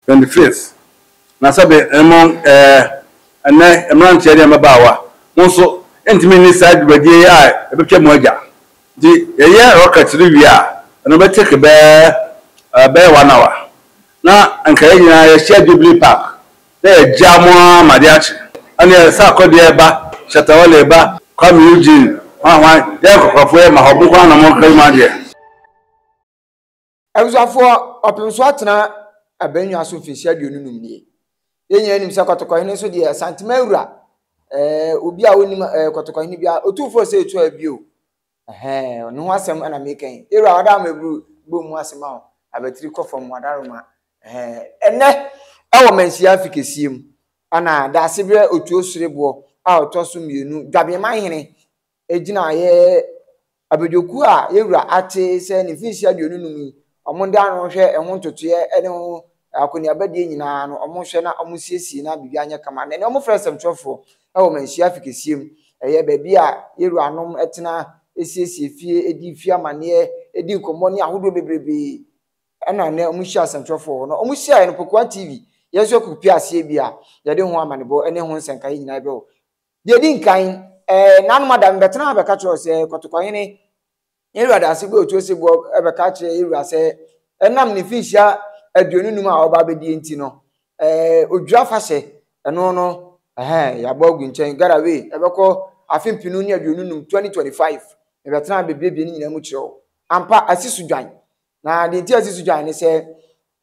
25th. Na sabe ene emran chere mabawa. Monso entimi ni side bedi ya ebetwa mu agya. Di ye rocket ri a no be take be 1 hour. Na anka nyina ye share Jubilee Park. Na jamo madiachi. Ani sa akode ba Shatawale ba Kwame Eugene ya kokofo ma hobu kwa na mo kai ma de. Ebusafo opinso atena abanyu aso fisia duonunum nie. Yenya anim se kotokɔhene so de santima awura obi a wonim kotokɔhene bia otufo se etu abio no ho asɛm ana mekan ewura wada mabru bomu asɛm a abatiri kɔfom wadaroma ene ewo mansia afikesiem ana da sebre otuo sorebo a otoso mienu dwabema hene ejina ye abedwoku a ewura ate se ne fisia duonunum omonda no hwe ehun totoye ene ho akoni abadie nyina no omonhwe na omosiesie na bibia anya kama na ne omofresem twofo ewo manhia afikesiem eye baby a yeru anom etena esiesie fie edi fie amane edi komo ne ahodo bebrebe ena ne omohia asentwofo no omohia no Pokua TV yeso kupi asie bia yede ho amanebo ene ho nsenka nyina be o de di nkan nanu madam betena be ka kiro se kotokɔhene yeru adase be otu osebo ebe ka kire yeru ase enam ne fihia aduonunum a oba bedie nti no odwa fahye eno no ya bogu nchen garawe ebekɔ afimpinu ne aduonunum 2025 ebetena bebrebie ni nyina mu kiro ampa asisudwan na de nti asisudwan ne se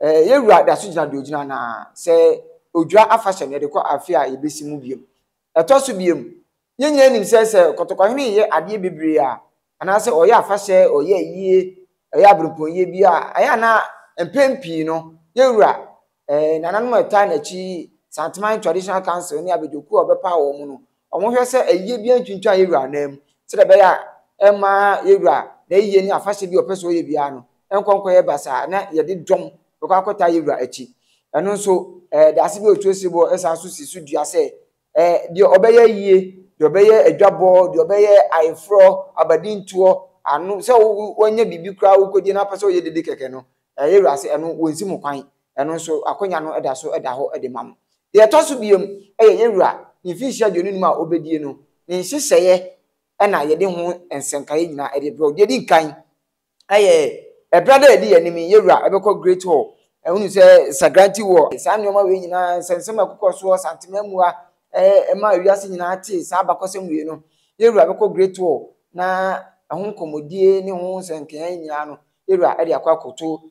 yewura da so gina de ogina na se odwa afahye ne de kɔ afia ebesi mu biem etoso biem nyenya nim se kotokɔhene ye ade bebre a ana se oye afahye oye yie oye abroponye bia aya na empempi no yewura nananum eta na chi Santiman Traditional Council ni abedwoku obepa wo mu no omohwe se aye bia ntwintwa yewura nam se de be ya ema yewura na yiye ni afahye bi opeso oye bia no enkonkɔ ye basa na ye de dom bekɔ akɔta yewura achi eno nso da se bi otuosibo esa so sisu dua se de obeye yie de obeye adwabo de obeye aifro abadintuo anu se wonye bibi kra wo kodi na paso oye dede keke no yewura se eno wonsi mu kwan eno nso akonya no eda so eda ho ede mam de toso biem yewura ni fihia duonunum a obedie no ni hyehyeye ena ye de ho ensenkaye nyina ede bro de di nkan brother edi yanim yewura ebekɔ Great Hall ehunu se Sagranti War sa nyoma we nyina sensem akokɔ so santimamua ema awiase nyina ate sa abakɔsem we no yewura ebekɔ Great Hall na ehun komodie ne ho senkan nyina no yewura ede akɔ akoto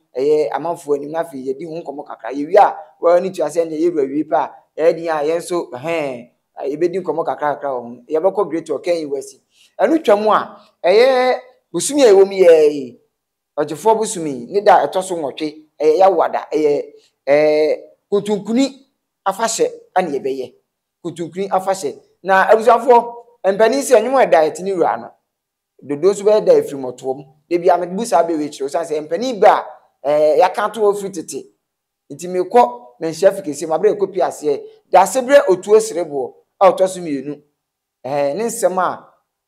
amanfo anim na fi yedi ho komo kakra yewi a wa ni tuase ne yewura wi pa edi a yenso ebedi komo kakra kakra ho yebekɔ Great Hall kan yiwasi enu twam a busumi a ewom ye ojefo busumi ni da etoso nwotwe ya wada kutunkuni afahye ane yebeye kutunkuni afahye na abusafo empani se anwum eda etini wura no dodo so be da efrimotom de bia me busa be we kiro sanse empani ba yakanto ofri tete nti mekɔ menhia fikesi mabre ekopi ase da sebre otuo serebo a otoso mienu ne nsem a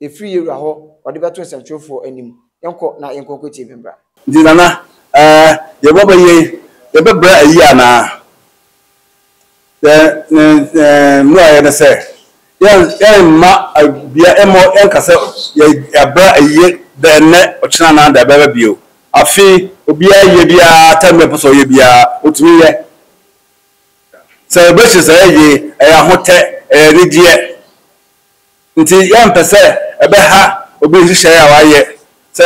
efri yewura ho ode beto nsɛmtwofo anim yenko na yenkonko tie bembra Dinana ye baba ye bebra ayi ana no aye na se ya ma bia emo enkase ye bra ayi de ne ochina na da baba bio afi obi aye bia tamme poso ye bia otumi ye se be se ye ahote ridie nti ya mpese ebe ha obi hihye ya waye se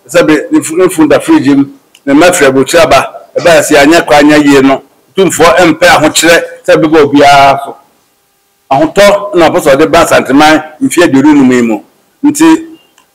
if the fridge na mafre bochira ba e ba se anya kwa anya yie no tumfo empe ahokyere se be go bia so ahoto na poso de ba santiman mfie de runu mu nti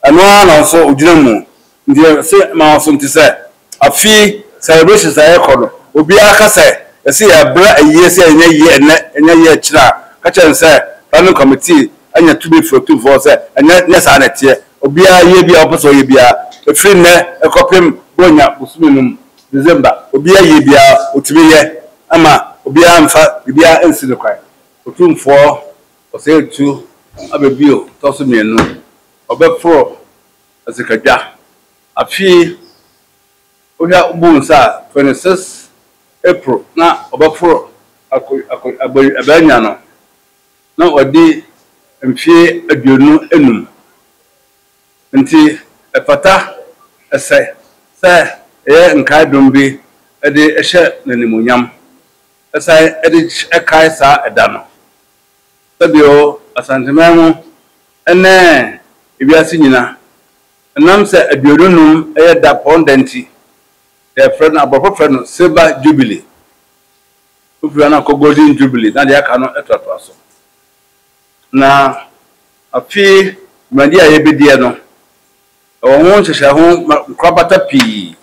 ano na so odwira mu nti se ma so nti se afi celebration se ekodo obi aka se se ya bra ayie se anya yie enya yie kira ka chen se planning committee anya tubi for se anya sa na tie obi ayie bia poso ye bia efri ne ekopem bonya busuminum December obi aye bia otimi ye ama obi amfa bia ensi ne kwai otumfo osetu abebio toso mienu obefro asekadwa afi oya ubunsa 26 April na obaforo abanya no na odi mfie aduonu enum nti efata ese nkai dombe ede ehye nanimunyam ese ede ekai sa eda no sabio asantememu ene ebiase nyina nam se aduonu num da pondenti friend abofo friend no silver jubilee ufura na ko golden jubilee na de aka no etoto aso na afi madi ayebedie no won hwehwe ho krabata pi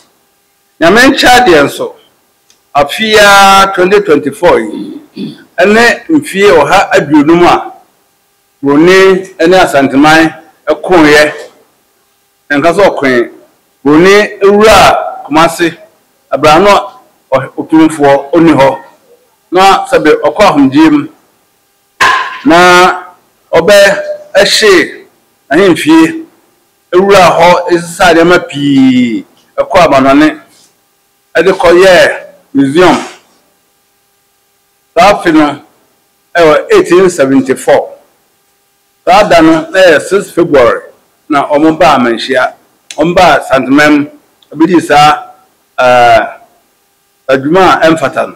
na mencha de enso afia 2024 ene mfie oha aduonum a woni ene asanteman ekonye enka so okwen woni ewura Kumasi abrano otumfo oni ho na sabe okwa ahunjim na obe ehye ahemfie ewura ho esisade ma pi ekwa abanone ede koye museum tafino 1874 tada no 6 February na omba amanhia omba santemem abidi sa adwuma emfatan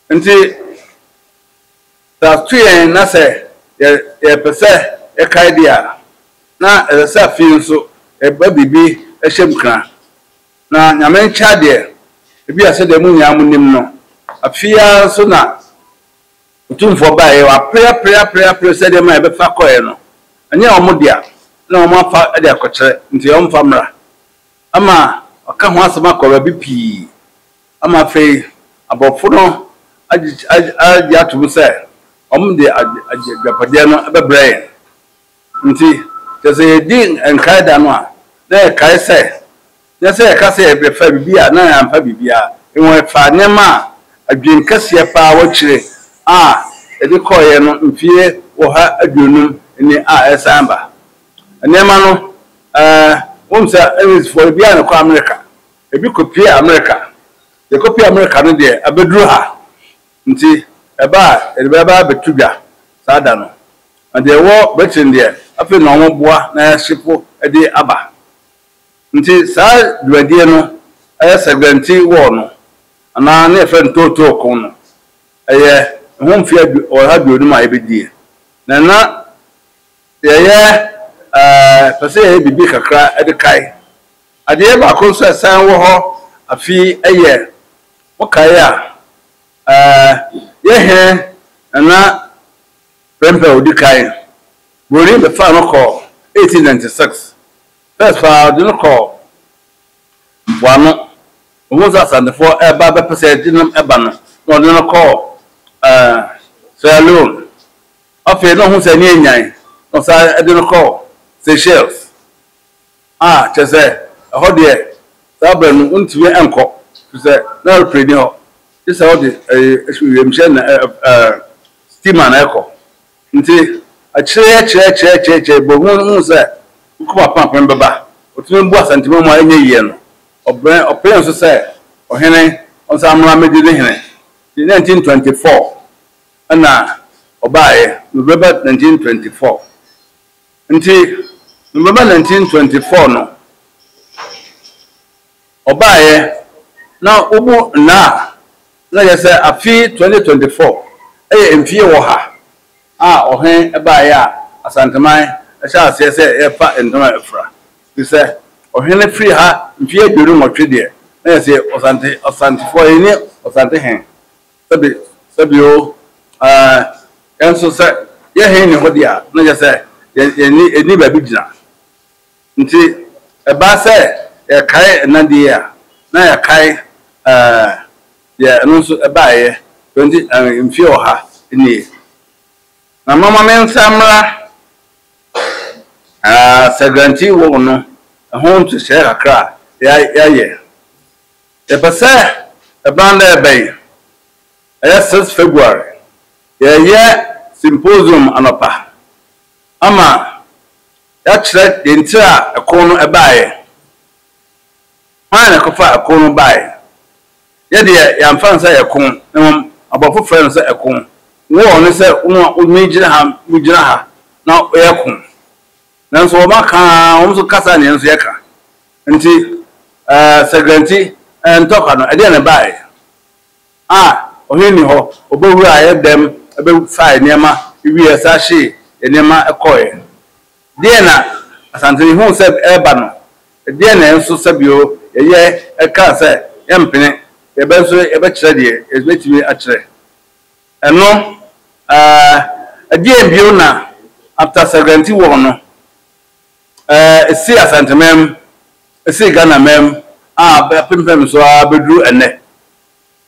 nti tatuye na se ye pese e kaidia na esa fi nso e babibi ehyem kra na nyame ncha de ebi ase de mu nyam nim no afia so na utumfo bae wa prayer se de ma e be fa koe no anya omodia na omafa de akokere nti omfa mra ama aka ho asema ko ba pi ama fe abofo no agi atum se omde agapade no abebre nti tese din enkaida no a na kai se na se ka se be fa bibia na ya mfa bibia enwe fa nyema adwen kase pa wa kire edi koye no mfie wo ha aduonum ni esamba nyema no womsa enis for bia na ko America ebi kopi America ye kopi America no de abedru ha nti eba edeba betudwa sada no ade wo Britain de afi na omoboa na shipo ede aba nti sa duadie no segranti wo no ana na efe ntoto ko no eye homfi o ha duodu ma ebedie na ye pese bibi kakra ede kai ade ba ko so san wo ho afi eye wo kai ye he na rempe odi kai bori be fa no ko 1896 first fa do no ko wano wo za sandefo e ba be pese dinam e ba no do no ko salon afi no hu se ni enyan no sa e do no ko Seychelles chese hodie sabran untiwe enko se na repredi ho isa hodie yemche na steamer na eko nti a che bogun se kuma pampen baba otun bu asantimo mo anye yie no open so se ohene onsa amra medide hene 1924 ana obaye November 1924 nti November 1924 no obaye na ubu na yese afi 2024 emfie wo ha ohen ebaye asanteman ehya asese efa endoma efra bise ohene free ha mfie aduru motwe de na yese osante fo eni osante hen sabio enso se ye hen ni hodia na yese eni ba bidina nti eba se e kai nadia na ya kai ya nso eba ye 20 mfie oha ni na mama men samra sagranti wo no hon to share akra ya ye e pasa e banda e bay 6 February ye symposium anopa ama ya chere de ntira ekono ebaye mana ko fa ekono baye ye de ya mfa nsa ye kon na abofo frɛ no sɛ ɛkon wo ɔno sɛ wo me gyina ha na ye kon nanso wo maka wo so kasa ne nso ye ka nti Sagranti ntoka no ade na bae oheni ho obewura ye dem ebe fa niema iwi esashi niema ekoye de na asanteni hu se eba no de na enso sabio ye eka se yempene ye be so ye be kire de ezbetimi a kire eno ade bio na after Sagranti wo no esi asantemem esi Ghana mem pempem so abedru ene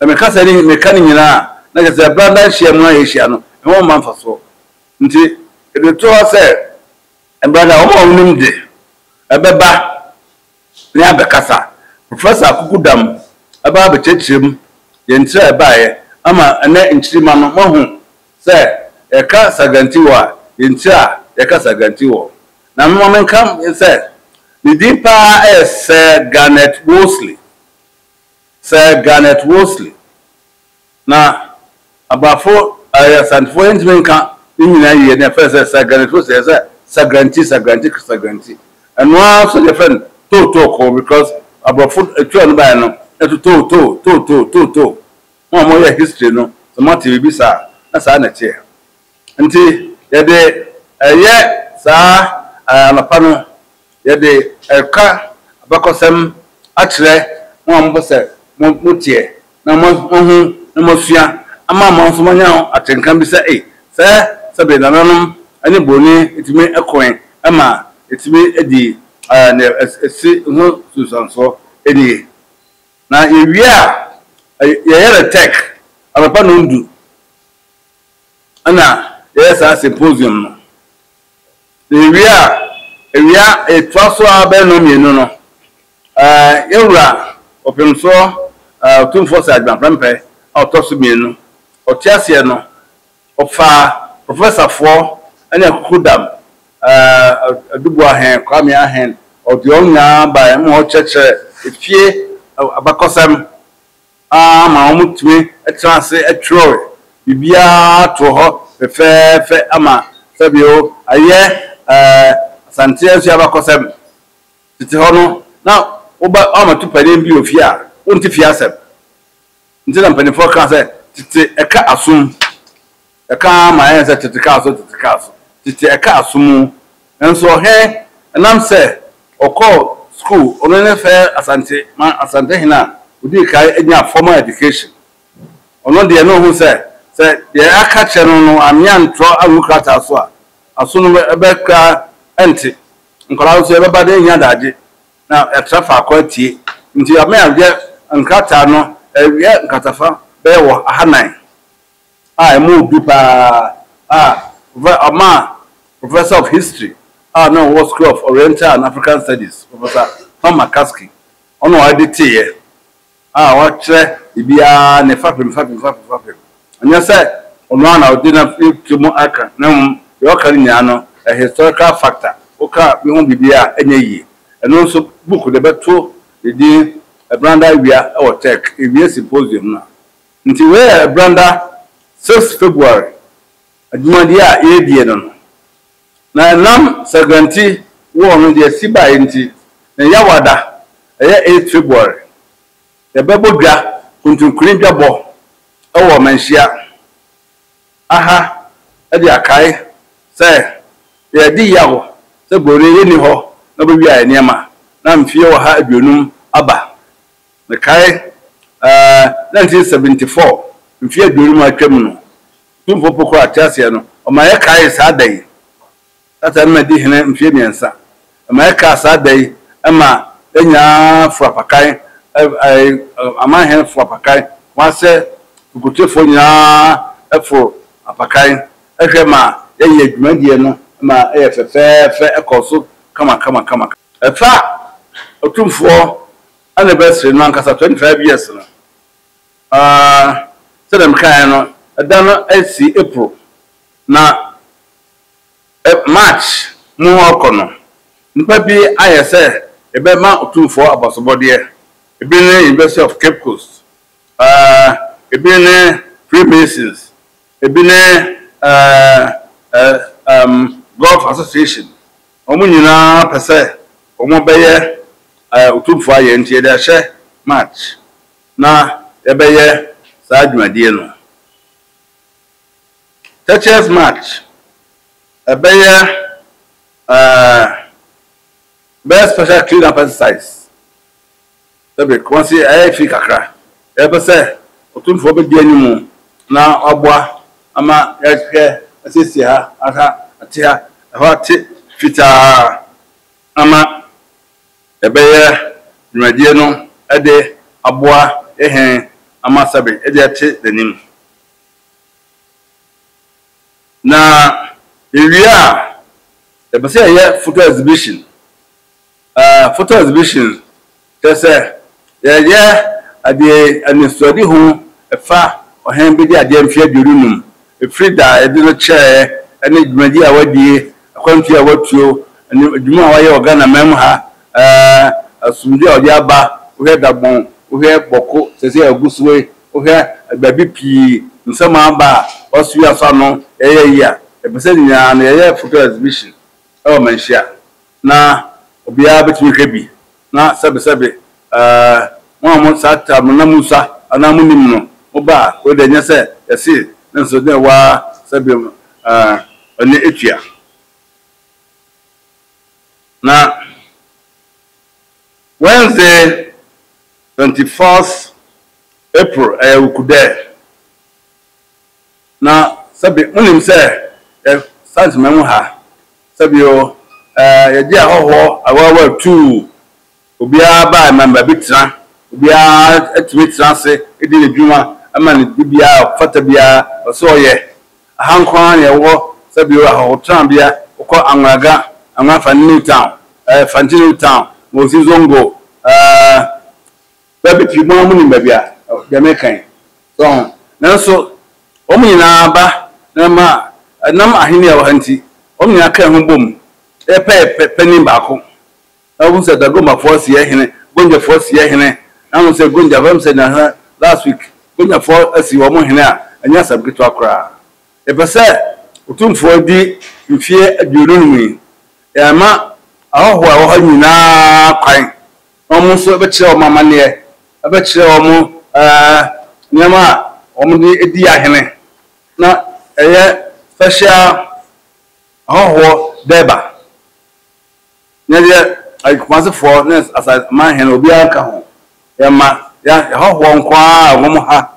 me kasa ni me kan nyina na je se branda hia mu ahia no e won man faso nti e to se branda o ma onim de ebeba ni abekasa professor akukudam aba be chechirem ye ntira ebaaye ama ene nchirima no mahu se e ka Sagranti wa ye ntira ye ka Sagranti wo na me mo kam se the deeper is Garnet Wolseley. Sir Garnet Wolseley. Now, about 4 years and 4 inches in the first Sir Garnet Wolseley says Sagranti. And one so different to because about 2 by no to. One more history no. So much will be sir. That's our chair. Until the day sir Lapano. Yede eka abakosem akire mo ambose mo tie na mo hu na mo fia ama mo nso manya atenkan bi se se be nanom ani boni etimi ekoen ama etimi edi na esi no susanso edi na yewia yere tech abapa no ndu ana yesa symposium no yewia ewia etwaso abeno mienu no ewura opemso tumfo sa agbanpempe otoso mienu otiase no ofa professor fo ene akukudam adubu ahen kwame ahen odi onya ba mo cheche efie abakosam ma omutwe etrase etro bibia to ho fefe ama sabio aye Santia abakosem titi hono na oba amatu paden bi ofia wonti fiasem nti na mpanifo kan se titi eka asum eka ma yen se titi ka so titi eka asum enso he nam se okọ school onene fe asante hina odi kai enya formal education ono de no hu se de aka che no amia ntro awukrata so a asunu ebeka enti nkola so ebeba de nya daje na etrafa akwati nti ame age nkata no ewie nkatafa be wo ahanan emu dupa professor of history no was school of Oriental and African Studies Professor Tom McCaskey ono aditiye watre ibia ne fapem anya se ono na odina tumu aka na yo kan nya no a historical factor oka bi hon bibia enyeyi eno so book de beto di branda wia o tech e symposium na nti we branda 6 February adumadi a edie no na nam Sagranti wo no de siba nti na yawada eye 8 February de bebodwa kuntunkuri dwabo ewo manhia aha ade akai se ya di yawo se bore yeni ho na be wi niema na mfie wo ha aduonum aba me kai 1974 mfie aduonum atwam no tumfo poko atiase no o ma ye kai sa dai tata na di hene mfie miensa o ma ye ka sa dai ama enya fuapakai ama hen fuapakai wa se gutefo nya efo apakai ehwema ye adwumadie no ma efefefe ekoso kama efa otumfo anniversary no ankasa 25 years no sedem kan no adano AC April na March mu okono npa bi ayese ebe ma otumfo abasobode ebe ne University of Cape Coast ebi ne Freemasons, ebi ne Golf Association. Omo nyina pese omo beye otumfo aye ntie de hye match na ebeye sa adwumadie no. Teachers match ebeye best special clean up exercise. Ebe konsi fi kakra. Ebe se otumfo be di animu na aboa ama yake asisi ha aka atia ha ti fita ama ebeye dwumadie no ede aboa ehen ama sabe ede ate danim na area ebe se ye photo exhibition tese ye ade anisodi hu efa ohen bi de ade amfia durunum efrida ede no che ene dwumadie a wadie akwantu a watuo ene dwuma wa ye ogana mem ha asumdi odi aba ohe dabon ohe boko sese agusuwe ohe babi pi nsema aba osu aso no eyeya ebese nya na ye photo exhibition o manhia na obia betimi hwebi na sebe mo sata na musa ana munim no oba o de nya se yesi nso de wa sebe ene etua na Wednesday 24th April ukude na sabi munim se sans memu ha sabi o ye dia hoho awawa 2 obia ba member bitra obia atimi transe edi ledwuma ama ne bibia fata bia so ye ahankwan ye wo sabi o ahotan bia ukọ anwaga anwafa new town Fantino town Mosi Zongo baby ti mo munim babia Jamaican so nanso omu na ba na ma nam ahini ya wahanti omu na kan ho bom penin baako awu se da goma force ye hene gonja force ye hene awu se gonja bam se na last week gonja for asi wo mo hene a anya sabgito akra pese utumfo di mfie adurunmi ya ma ahoho a wo nyina kwan omo so be kire o mama ne be kire o mo nyama o mo di edi ahene na eye special ahoho deba nyede ai kwase for nes asa man hen obi aka ho ya ma ya ahoho nkwa wo mo ha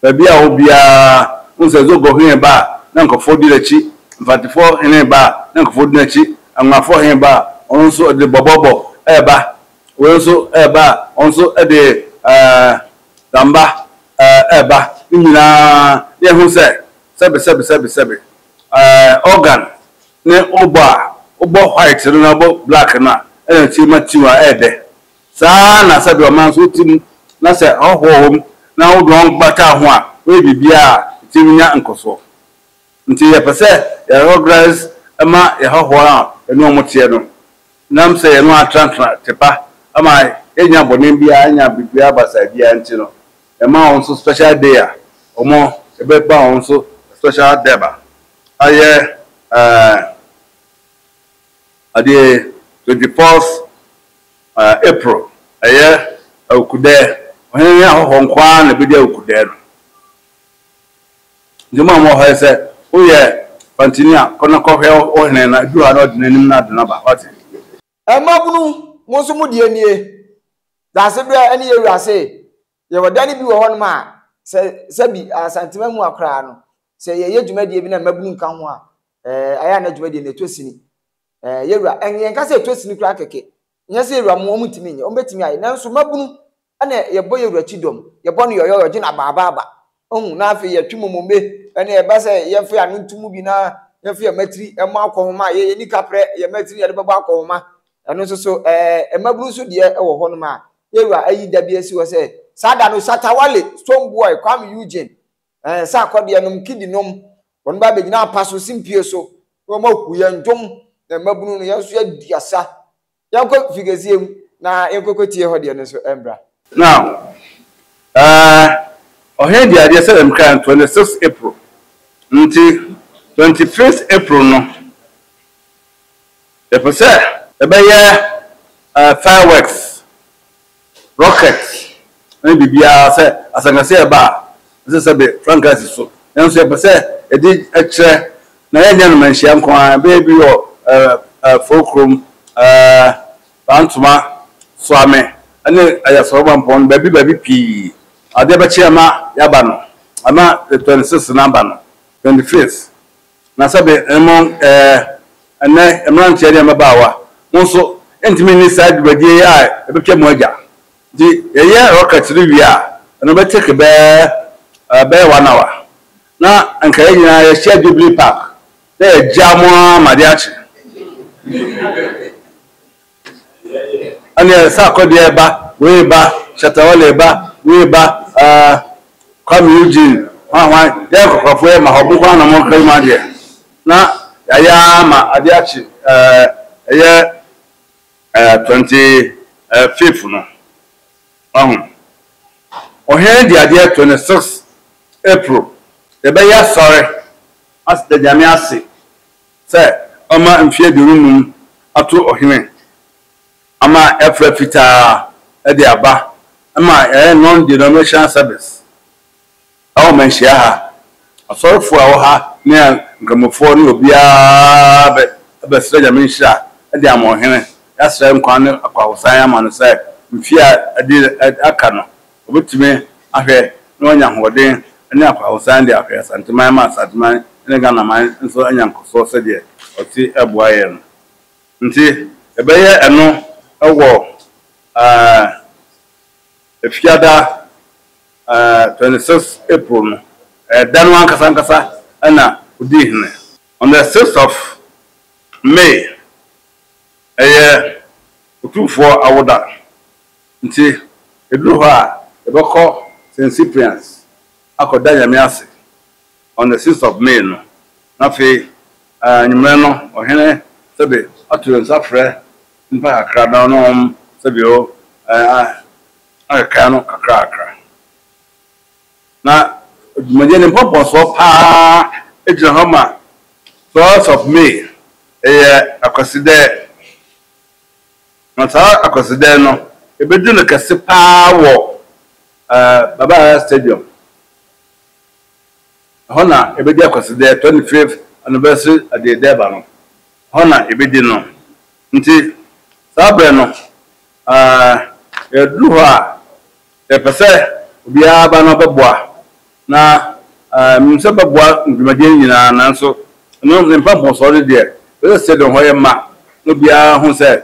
baby a obia unse zo go hin ba na nkofo di lachi mfatifo hen ba na nkofo di lachi anwafo hen ba onso de bobobo eba onso eba onso de damba eba nyina ye hu se sebe organ ne obo white na obo black na ene ti matiwa ede sa na sebe o man so tim na se hohom na odon gbata ho a we bibia timinya nkoso nti ye pese ya organize ama ye hoho a eno omotie no nam se ye no atrantra tepa ama enya bonem bia enya bibia basa bia nti no e ma on so special day a omo ebe ba on so special deba aye ade 24th April aye okude ohun ya ho nkwa na bidi okude no ndima mo ho se uye Fantinia kono kohwe ohene na duha na odinanim na adana ba wati emabunu musu mu die nie da se do ene ye wiase ye wadani bi wo ho no ma se bi asantima mu akra no se ye dwumadie bi na mabunu nka ho a aya na dwumadie na tosini ye wura enye nka se tosini kra keke nya se wura mo mutimi nye o betimi ayi nanso mabunu ana ye boye wura chidom ye bo no yoyo gina baba ohun na afi ye twumomombe ene e ba se ye fo ya no ntumu bi na ye fo ya matri e mo akohoma ye ni kapre ye matri ye de baba akohoma eno so emaburu so de e wo ho no ma ye wura ayi da bi esi wo se sada no satawale strong boy Kwame Eugene sa akode nom kidi nom won ba be gina paso simpie so wo ma ku ye ndom na emaburu no ye so ya diasa ya ko figaziem na ye kokotie ho de no so embra now here the idea said I'm crying 26th April until 21st April no. The person fireworks, rockets, maybe be as I can say about this is a bit Francis so. And so a did a chair, no gentleman, she am crying, baby or fulcrum, Bantuma, Swami, and then I saw one point, baby P. I never chairma Yabano. I'm at the 26th number, 25th. Nasabe among and then a man chair Mabawa. Also, intimate side with the eye, a bit moja. The year rocket Rivia, and I take a bear 1 hour. Now, and Canadian share Jubilee Park. There, Jamwa Madiachi. And there's Sako Diaba, Weba, Shatawaleba, Weba, come Eugene. Why, there for where my Hobukana Monka Madia. Now, Ayama Adiachi, 25th no. Or here the idea 26th April. The bay sorry as the Jamiasi say, Oma and fear the room up to Ohime. Ama Efrefita Ediaba, Ama non-denomination service. Our men share. A sorry for our near Grammophone will be a best Minister at the Amohene. That's why I'm calling about Siam and say, fear I did at Akano. Which me, I hear no young wedding, and now I was Sandy affairs and to my master at mine, and a gun of mine, and so a young so said ye, or see a boy. And see a bayer and no a war. If Yada 26th April, Danwan Kasankasa, Anna Udihne. On the 6th of May, a year 2-4 Awoda. Nti eduru ha ebeko St. Cyprian's akoda Miasi on the 6th of May no. Na fe nyimre no ohene sebe atu nsafre npa akra na no sebe o aka no akra. Na Manje ne popo so pa ejina homa 1st of May akoside Mata akoside no ebedu no kase pa wo Baba Stadium hona ebedi akoside 25th anniversary at the Deba no hona ebedi no nti sabre no edu ha pese bia ba no beboa na mse beboa ndumade nyina nanso no mpa ponso de there we stadium ho yema no bia ho se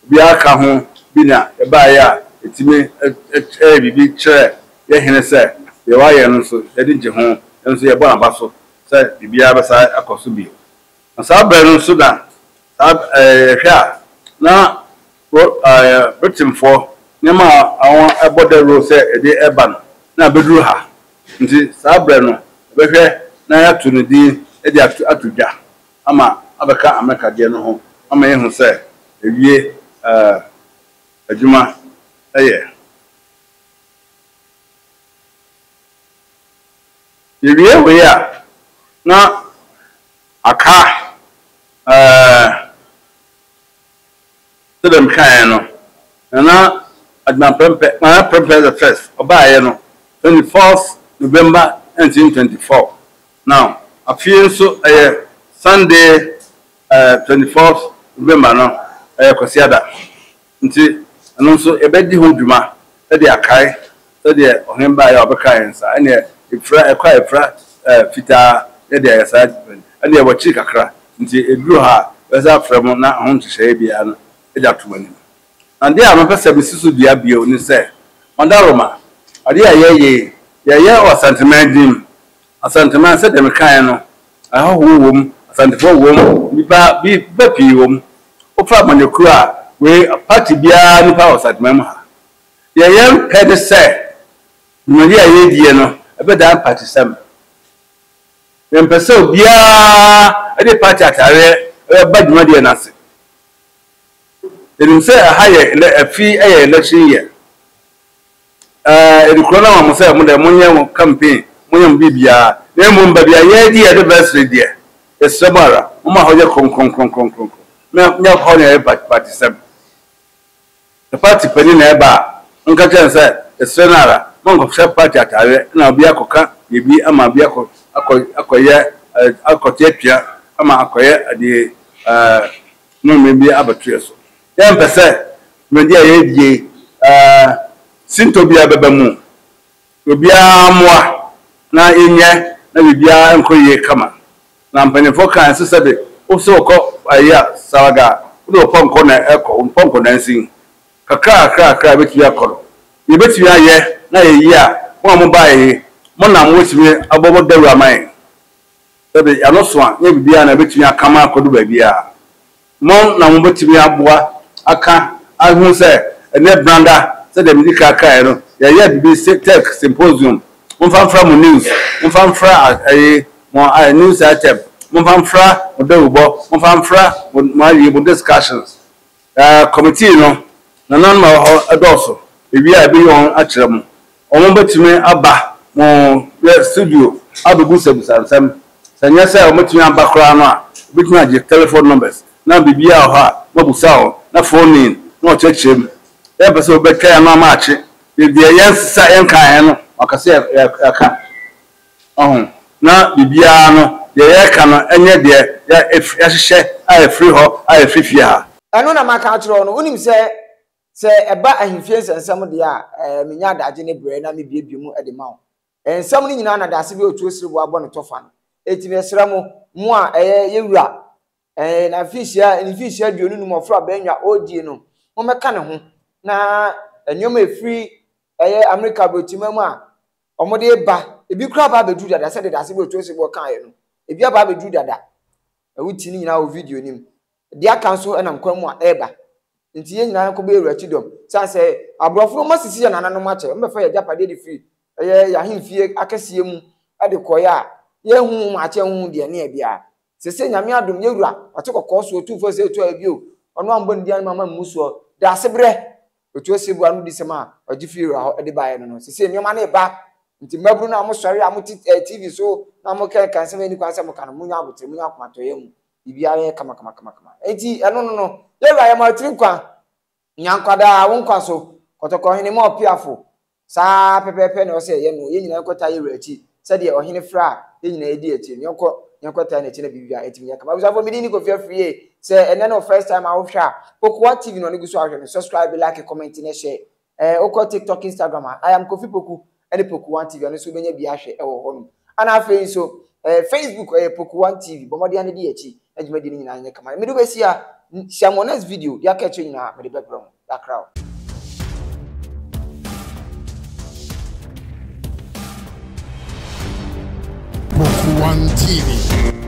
bia ka ho bina eba ya etime bibi kire ye hene se ye wa ye no so ye dinje ho nso ye bo aba so se bibia ba sa akoso bi na sa bre no so da sa hwa na Britain for nema awon eboda ro se e de eba no na beduru ha nti sa bre no be hwe na ya tu no di e de atudwa ama abeka America de no ho ama ye hu se ewie Ajuma aye yewie we ya na aka tedem kan no na adman prempe the first obaye no 24th November 1924 now afie so Sunday 24th November no kwasiada nti anonso ebedi honduma e de akai e de ohemba ya obekai nsa ene efra fita e de yasa ene e wachi kakra nti eduru ha weza frem na honhye bia no e ja tomani and there am pese bisisu bia bio ni se mandaroma ade ayeye ye o sentimendim asanteman se dem kan no ahowom asantefo wom nipa bi bapi wom ofa manekura we party bia nipa osatman ha ye yem pede se mmiri ayedie no ebeda party sam yem pese bia ade party atare baduma de na se enim se ha ye afi election year edukro na mo say mo de monye campaign monye bibia na mo mbabia ye di e best de esabara mo ma hoje kon nya ko ne party sem the party pani na eba nka chen say esrenara mo ngo share party atare na obi akoka yebi ama bi akoye akotiapia ama akoye ade no mebi abatue so ya mpese mendi aye die sinto bia bebamu obia moa na enye na bibia enkoye kama na mpanefo kan sesebe osoko aya sawaga do ponko na eko ponko na nsin kakra beti akoro beti aye na yeyi a mo mo bae mo na mo timi abobo dawura man sebe anoso a nye bibia na beti akama akodu ba bia mo na mo beti aboa aka ahun se ene branda se de medika kai no ya bibi tech symposium mo fanfra mo news mo fanfra mo news item mo fanfra mo dawubo mo fanfra mo ayi mo discussions committee no na nan ma ho adoso ebi a bi yon akire mo omo betime aba mo studio abugu sebusansam sanya say omo timi aba kra no a betime age telephone numbers na bibia ho a mabusa na phone in no chechem e be so betwa na ma ache de yensa yenkan no akase aka na bibia no de yeka no enye de ya hyehyɛ a free ho a free ha eno na maka atro no unim se eba ahimfie nsensem de a menya adaje ne bre na me biebie mu de ma wo ensem ni nyina na dase bi otu osiribo abo no tofa no etime esra mu a yewura na fishia aduonu nu mofro abanwa odie no mo meka ne ho na enyoma efri America botima mu a omode ba ebi kura ba bedu dada se de dase bi otu osiribo kan ye no ebi aba bedu dada ewuti ni nyina o video nim dia kanso enam kwam a eba nti ye nyina ko be ewura chidom sanse abrofo mo sisi ya nananom ache mbefa ya japade de free ya himfie akese mu ade koya ye hu ma ache hu de ne bia sese nyame adom ye wura ate kokko so otu fo se etu abio ono ambo ndia mama muso da sebre otu osebu anu di sema ogifi wura ade bae no sese nyoma na eba nti mabru na mo sori amuti TV so na mo kan se mani kwan se mo kan munya abotre munya akmato ye mu bibia ye kama enti eno no ye wura ye ma tiri kwa nyankwada wonkwa so kotoko hene mo piafo sa pepepe na o se ye no ye nyina nkota ye wura chi se de ohene fra ye nyina edi eti nyankota na chi na bibia eti nya kama usafo midi ni ko fia free se ene no first time a wo hwa Poku TV no ne guso ahwe no subscribe like comment na share okọ TikTok Instagram I am Kofi Poku ene Poku TV no so benya bia hwe ewo ho no ana afi so Facebook Poku TV bomodi ane di echi ejumadi ni nyina nya kama me do besi a share next video ya catch you na me de background that crowd Poku TV